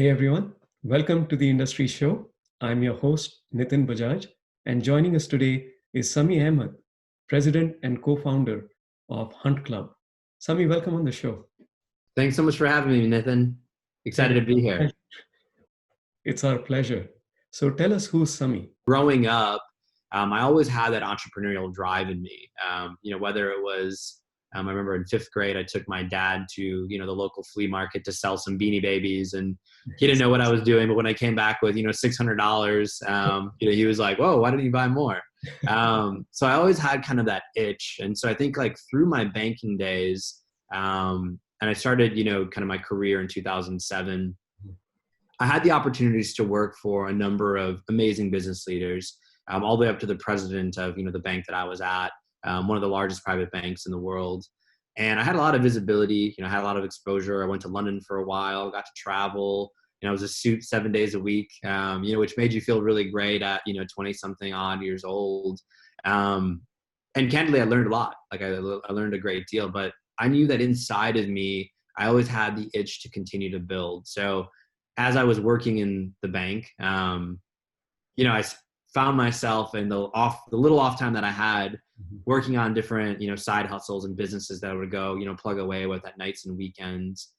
Hey everyone, welcome to the Industry Show. I'm your host, Nitin Bajaj, and joining us today is Sami Ahmed, President and co-founder of Hunt Club. Sami, welcome on the show. Thanks so much for having me, Nathan. Excited to be here. It's our pleasure. So tell us who's Sami. Growing up, I always had that entrepreneurial drive in me. Whether it was, I remember in fifth grade, I took my dad to, the local flea market to sell some Beanie Babies, and he didn't know what I was doing. But when I came back with, $600, he was like, "Whoa, why didn't you buy more?" So I always had kind of that itch. And so I think like through my banking days, and I started, kind of my career in 2007, I had the opportunities to work for a number of amazing business leaders, all the way up to the president of, the bank that I was at, one of the largest private banks in the world. And I had a lot of visibility, I had a lot of exposure. I went to London for a while, got to travel. I was a suit 7 days a week, which made you feel really great at, 20 something odd years old. And candidly, I learned a lot. Like I learned a great deal, but I knew that inside of me, I always had the itch to continue to build. So as I was working in the bank, I found myself in the little off time that I had working on different, side hustles and businesses that I would go, plug away with at nights and weekends.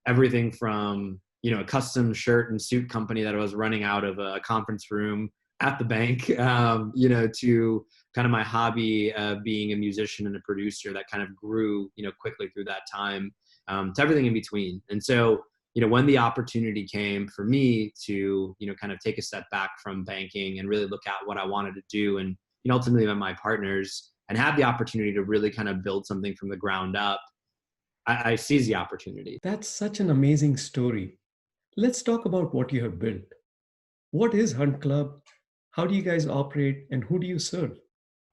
Everything from, a custom shirt and suit company that I was running out of a conference room at the bank, to kind of my hobby of being a musician and a producer that kind of grew, quickly through that time, to everything in between. And so, when the opportunity came for me to, kind of take a step back from banking and really look at what I wanted to do and, ultimately met my partners and have the opportunity to really kind of build something from the ground up, I seized the opportunity. That's such an amazing story. Let's talk about what you have built. What is Hunt Club? How do you guys operate and who do you serve?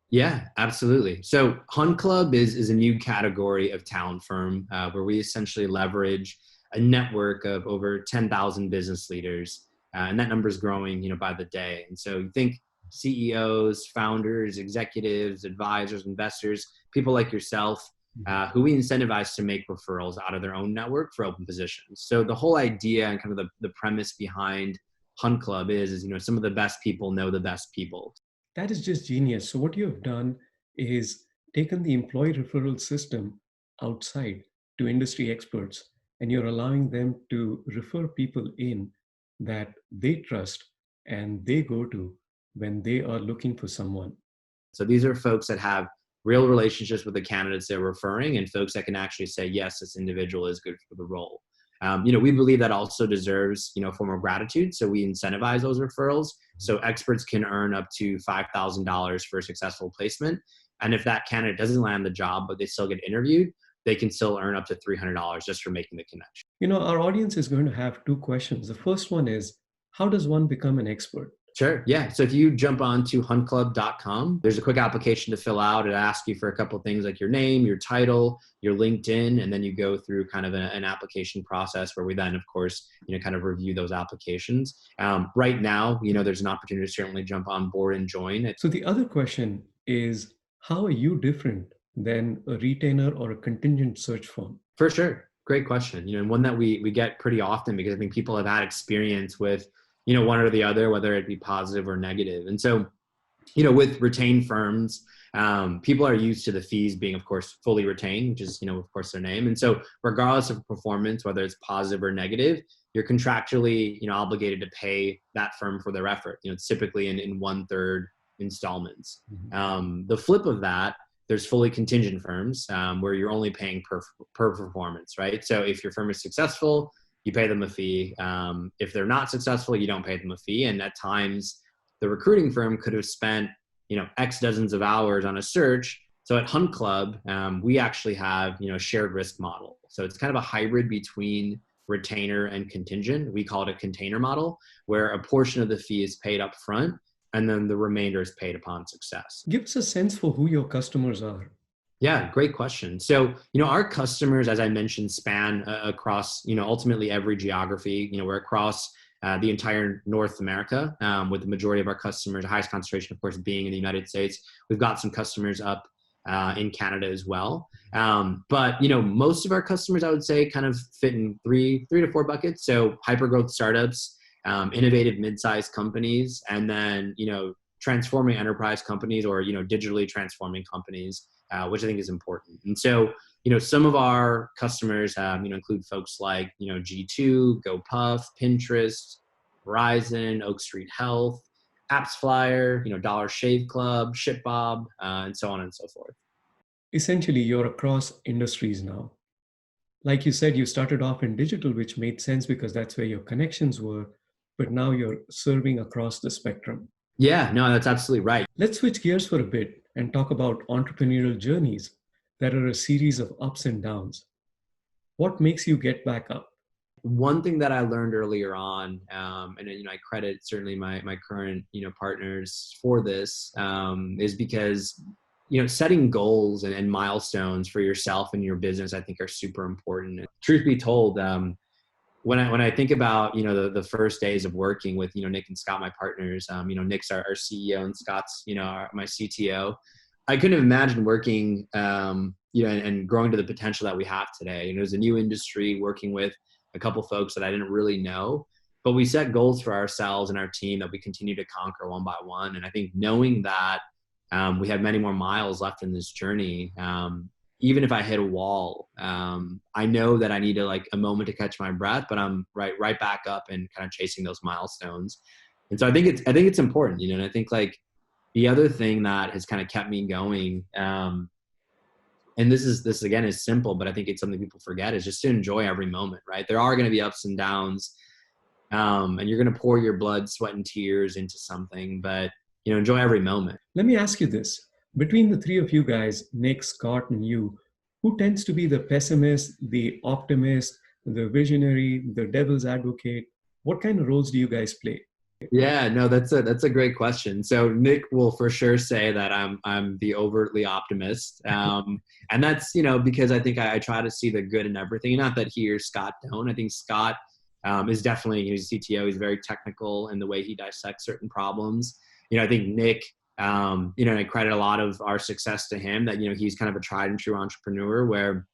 Yeah, absolutely. So Hunt Club is a new category of talent firm where we essentially leverage a network of over 10,000 business leaders. And that number is growing, by the day. And so you think CEOs, founders, executives, advisors, investors, people like yourself, who we incentivize to make referrals out of their own network for open positions. So the whole idea and kind of the premise behind Hunt Club is, some of the best people know the best people. That is just genius. So what you have done is taken the employee referral system outside to industry experts, and you're allowing them to refer people in that they trust and they go to when they are looking for someone. So these are folks that have real relationships with the candidates they're referring and folks that can actually say, yes, this individual is good for the role. We believe that also deserves, a form of gratitude. So we incentivize those referrals. So experts can earn up to $5,000 for a successful placement. And if that candidate doesn't land the job, but they still get interviewed, they can still earn up to $300 just for making the connection. Our audience is going to have two questions. The first one is, how does one become an expert? Sure. Yeah. So if you jump on to huntclub.com, there's a quick application to fill out. It asks you for a couple of things like your name, your title, your LinkedIn, and then you go through kind of an application process where we then, of course, kind of review those applications. Right now, there's an opportunity to certainly jump on board and join. So the other question is, how are you different than a retainer or a contingent search firm? For sure. Great question. And one that we get pretty often because I think people have had experience with one or the other, whether it be positive or negative. And so, with retained firms, people are used to the fees being, of course, fully retained, which is, of course, their name. And so regardless of performance, whether it's positive or negative, you're contractually, obligated to pay that firm for their effort. It's typically in 1/3 installments. Mm-hmm. The flip of that, there's fully contingent firms where you're only paying per performance, right? So if your firm is successful, you pay them a fee. If they're not successful, you don't pay them a fee. And at times, the recruiting firm could have spent, X dozens of hours on a search. So at Hunt Club, we actually have, a shared risk model. So it's kind of a hybrid between retainer and contingent. We call it a container model, where a portion of the fee is paid up front, and then the remainder is paid upon success. Give us a sense for who your customers are. Yeah, great question. So, our customers, as I mentioned, span across, ultimately every geography. We're across the entire North America, with the majority of our customers, the highest concentration, of course, being in the United States. We've got some customers up in Canada as well. But most of our customers, I would say, kind of fit in three to four buckets. So hyper growth startups, innovative mid-sized companies, and then transforming enterprise companies or digitally transforming companies, which I think is important. And so some of our customers include folks like G2, GoPuff, Pinterest, Verizon, Oak Street Health, Apps Flyer, Dollar Shave Club, ShipBob, and so on and so forth. Essentially, you're across industries now. Like you said, you started off in digital, which made sense because that's where your connections were, but now you're serving across the spectrum. Yeah, no, that's absolutely right. Let's switch gears for a bit and talk about entrepreneurial journeys that are a series of ups and downs. What makes you get back up? One thing that I learned earlier on, and I credit certainly my current partners for this, is because setting goals and milestones for yourself and your business, I think, are super important. Truth be told, when I think about the first days of working with Nick and Scott, my partners, Nick's our CEO and Scott's my CTO. I couldn't have imagined working and growing to the potential that we have today. It was a new industry, working with a couple folks that I didn't really know, but we set goals for ourselves and our team that we continue to conquer one by one. And I think knowing that we have many more miles left in this journey, even if I hit a wall, I know that I need a moment to catch my breath, but I'm right back up and kind of chasing those milestones. And so I think it's important, and I think the other thing that has kind of kept me going, and this again is simple, but I think it's something people forget, is just to enjoy every moment, right? There are going to be ups and downs, and you're going to pour your blood, sweat, and tears into something, but enjoy every moment. Let me ask you this. Between the three of you guys, Nick, Scott, and you, who tends to be the pessimist, the optimist, the visionary, the devil's advocate? What kind of roles do you guys play? Yeah, no, that's a great question. So Nick will for sure say that I'm the overtly optimist, and that's because I think I try to see the good in everything. Not that he or Scott don't. I think Scott is definitely, he's CTO. He's very technical in the way he dissects certain problems. I think Nick, I credit a lot of our success to him. That he's kind of a tried and true entrepreneur where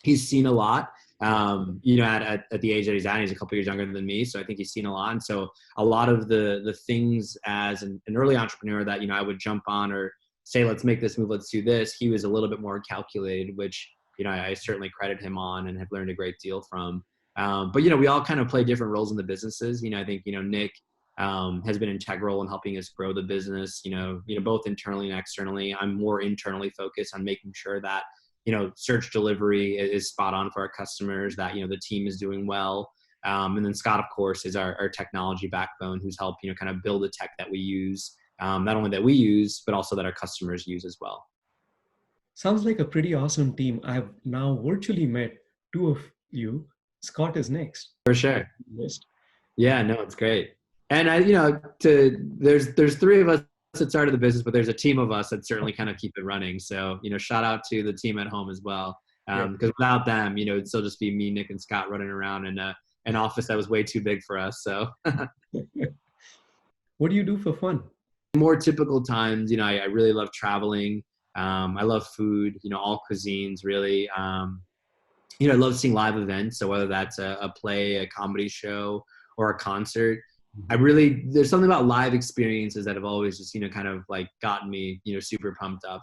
he's seen a lot. At the age that he's at, he's a couple years younger than me, so I think he's seen a lot. And so a lot of the things as an early entrepreneur that I would jump on or say, let's make this move, let's do this, he was a little bit more calculated, which I certainly credit him on and have learned a great deal from. But we all kind of play different roles in the businesses. I think Nick has been integral in helping us grow the business, both internally and externally. I'm more internally focused on making sure that search delivery is spot on for our customers, that the team is doing well. And then Scott, of course, is our technology backbone, who's helped kind of build the tech that we use, not only that we use, but also that our customers use as well. Sounds like a pretty awesome team. I've now virtually met two of you. Scott is next. For sure. List. Yeah, no, it's great. And there's three of us that started the business, but there's a team of us that certainly kind of keep it running. So, shout out to the team at home as well. Because without them, it'd still just be me, Nick, and Scott running around in an office that was way too big for us. So what do you do for fun? More typical times, I really love traveling. I love food, all cuisines really. I love seeing live events. So whether that's a play, a comedy show, or a concert, there's something about live experiences that have always just, kind of gotten me, super pumped up.